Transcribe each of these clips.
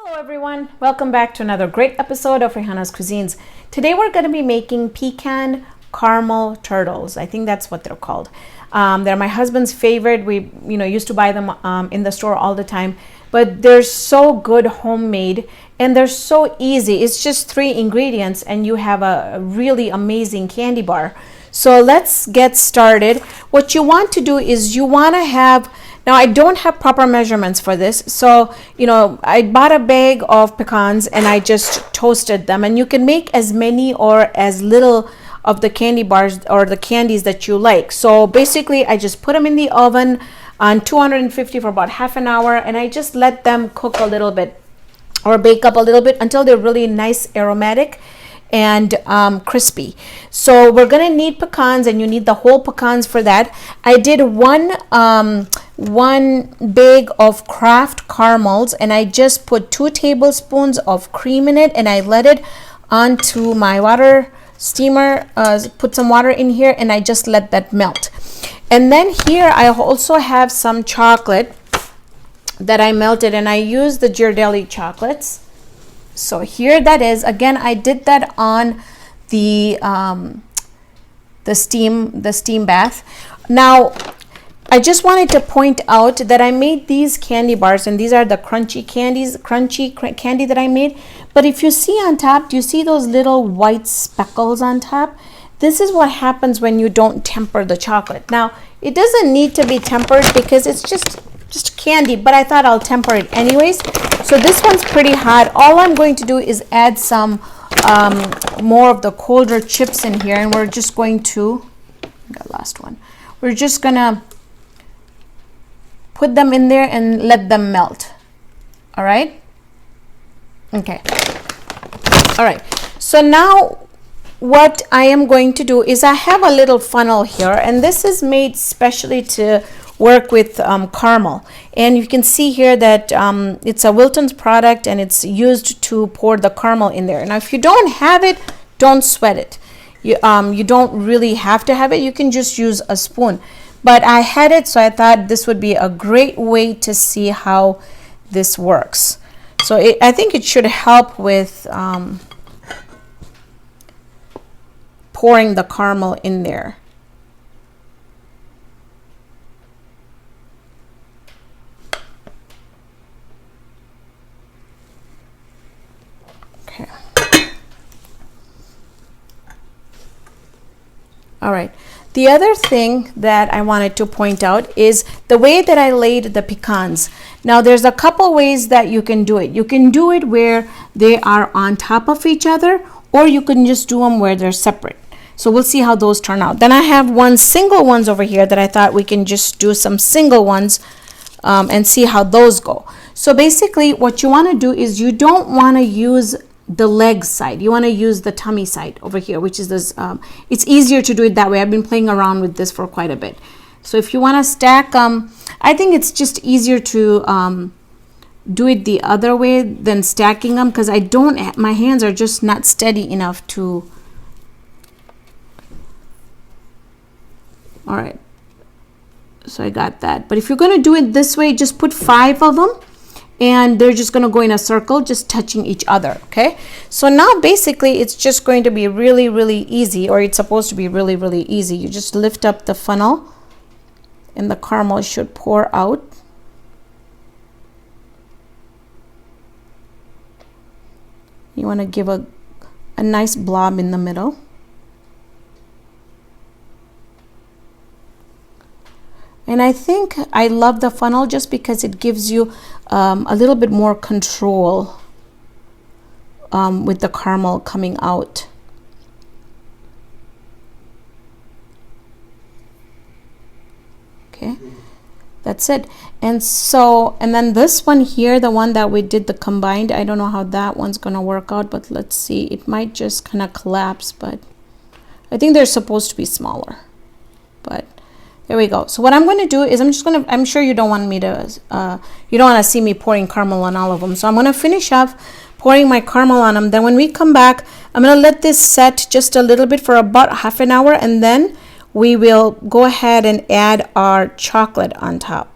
Hello everyone, welcome back to another great episode of Raihana's Cuisines. Today we're going to be making pecan caramel turtles. I think that's what they're called. They're my husband's favorite. We used to buy them in the store all the time, but they're so good homemade and they're so easy. It's just 3 ingredients and you have a really amazing candy bar. So let's get started. What you want to do is you want to have, now I don't have proper measurements for this, so I bought a bag of pecans and I just toasted them, and you can make as many or as little of the candy bars or the candies that you like. So basically I just put them in the oven on 250 for about half an hour, and I just let them cook a little bit or bake up a little bit until they're really nice, aromatic and crispy. So we're gonna need pecans, and you need the whole pecans for that. I did one bag of Kraft caramels, and I just put 2 tablespoons of cream in it, and I let it onto my water steamer, put some water in here, and I just let that melt. And then here I also have some chocolate that I melted, and I used the Ghirardelli chocolates. So here that is. Again, I did that on the steam bath. Now I just wanted to point out that I made these candy bars, and these are the crunchy candy that I made. But if you see on top, do you see those little white speckles on top? This is what happens when you don't temper the chocolate. Now it doesn't need to be tempered because it's just candy, but I thought I'll temper it anyways. So this one's pretty hot. All I'm going to do is add some more of the colder chips in here, and we're just going to, the last one, we're just gonna put them in there and let them melt. All right, okay, all right. So now what I am going to do is I have a little funnel here, and this is made specially to work with caramel, and you can see here that it's a Wilton's product, and it's used to pour the caramel in there. Now if you don't have it, don't sweat it. You don't really have to have it. You can just use a spoon, but I had it, so I thought this would be a great way to see how this works. So I think it should help with pouring the caramel in there. All right, the other thing that I wanted to point out is the way that I laid the pecans. Now there's a couple ways that you can do it. You can do it where they are on top of each other, or you can just do them where they're separate. So we'll see how those turn out. Then I have single ones over here that I thought we can just do some single ones and see how those go. So basically what you want to do is you don't want to use the leg side. You want to use the tummy side over here, which is this. It's easier to do it that way. I've been playing around with this for quite a bit. So if you want to stack, I think it's just easier to do it the other way than stacking them, because my hands are just not steady enough to. All right, so I got that. But if you're going to do it this way, just put 5 of them, and they're just going to go in a circle, just touching each other. Okay, so now basically it's just going to be really, really easy, or it's supposed to be really, really easy. You just lift up the funnel and the caramel should pour out. You want to give a nice blob in the middle. And I think I love the funnel just because it gives you a little bit more control with the caramel coming out. Okay, that's it. And then this one here, the one that we did the combined, I don't know how that one's gonna work out, but let's see. It might just kind of collapse, but I think they're supposed to be smaller. But there we go. So what I'm going to do is I'm sure you don't want me to, you don't want to see me pouring caramel on all of them. So I'm going to finish off pouring my caramel on them. Then when we come back, I'm going to let this set just a little bit for about half an hour, and then we will go ahead and add our chocolate on top.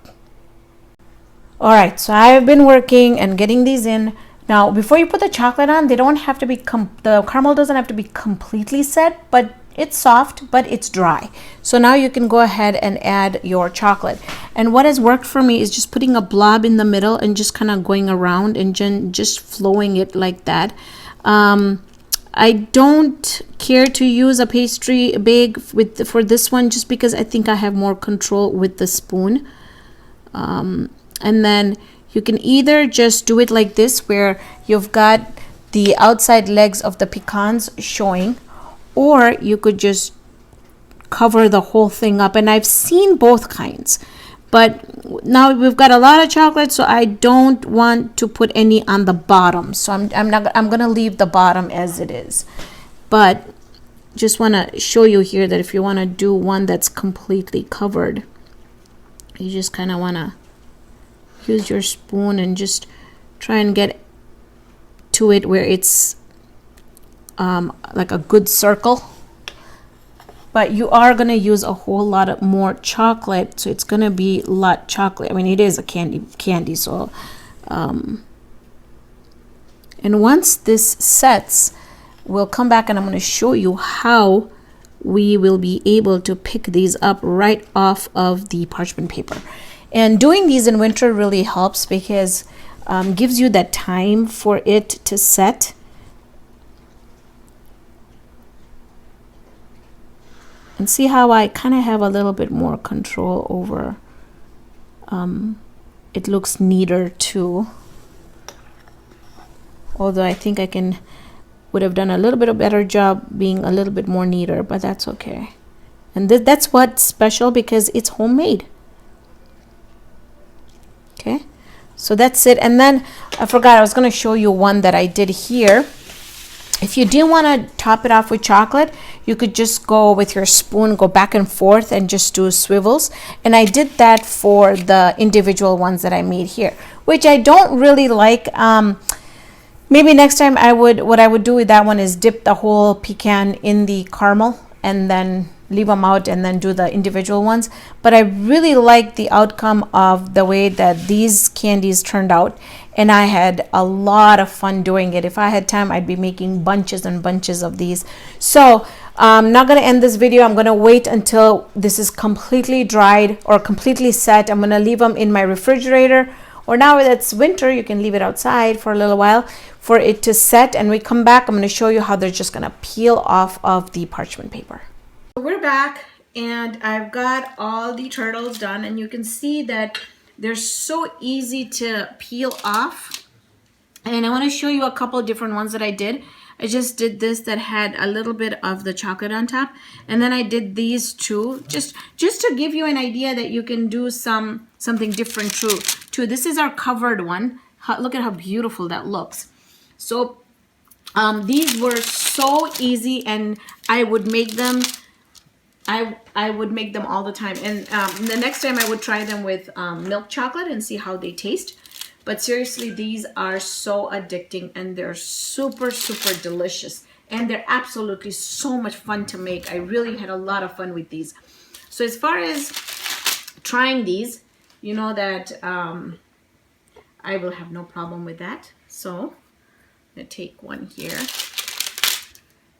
All right, so I've been working and getting these in. Now, before you put the chocolate on, they don't have to be, the caramel doesn't have to be completely set, but it's soft, but it's dry. So now you can go ahead and add your chocolate. And what has worked for me is just putting a blob in the middle and just kind of going around and just flowing it like that. I don't care to use a pastry bag for this one, just because I think I have more control with the spoon. And then you can either just do it like this, where you've got the outside legs of the pecans showing, or you could just cover the whole thing up. And I've seen both kinds, but now we've got a lot of chocolate, so I don't want to put any on the bottom. So I'm gonna leave the bottom as it is. But just want to show you here that if you want to do one that's completely covered, you just kind of want to use your spoon and just try and get to it where it's like a good circle. But you are going to use a whole lot of more chocolate, so it's going to be a lot chocolate. I mean, it is a candy. So and once this sets, we'll come back and I'm going to show you how we will be able to pick these up right off of the parchment paper. And doing these in winter really helps, because gives you that time for it to set. And see how I kind of have a little bit more control over, it looks neater too. Although I think I would have done a little bit of better job being a little bit more neater, but that's okay. And that's what's special, because it's homemade. Okay, so that's it. And then I forgot, I was going to show you one that I did here. If you didn't want to top it off with chocolate, you could just go with your spoon, go back and forth and just do swivels. And I did that for the individual ones that I made here, which I don't really like. Maybe next time what I would do with that one is dip the whole pecan in the caramel and then leave them out and then do the individual ones. But I really like the outcome of the way that these candies turned out, and I had a lot of fun doing it. If I had time, I'd be making bunches and bunches of these. So I'm not going to end this video. I'm going to wait until this is completely dried or completely set. I'm going to leave them in my refrigerator, or now that it's winter, you can leave it outside for a little while for it to set. And we come back, I'm going to show you how they're just going to peel off of the parchment paper. We're back, and I've got all the turtles done, and you can see that they're so easy to peel off. And I want to show you a couple of different ones that I did. I just did this that had a little bit of the chocolate on top, and then I did these two just to give you an idea that you can do something different too. This is our covered one. Look at how beautiful that looks. So these were so easy, and I would make them. I would make them all the time, and the next time I would try them with milk chocolate and see how they taste. But seriously, these are so addicting, and they're super delicious, and they're absolutely so much fun to make. I really had a lot of fun with these. So as far as trying these, you know that I will have no problem with that. So I'm gonna take one here.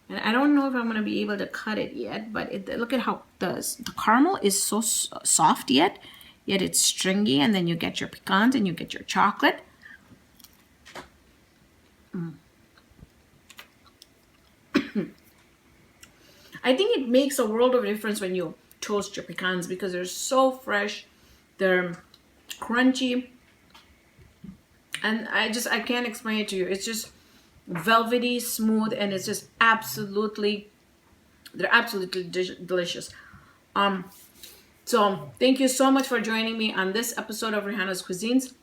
And I don't know if I'm going to be able to cut it yet, but look at how the caramel is so soft yet it's stringy. And then you get your pecans and you get your chocolate. I think it makes a world of difference when you toast your pecans, because they're so fresh, they're crunchy, and I can't explain it to you. It's just velvety smooth, and it's just they're absolutely delicious. So thank you so much for joining me on this episode of Raihana's Cuisines.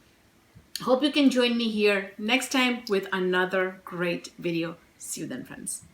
Hope you can join me here next time with another great video. See you then, friends.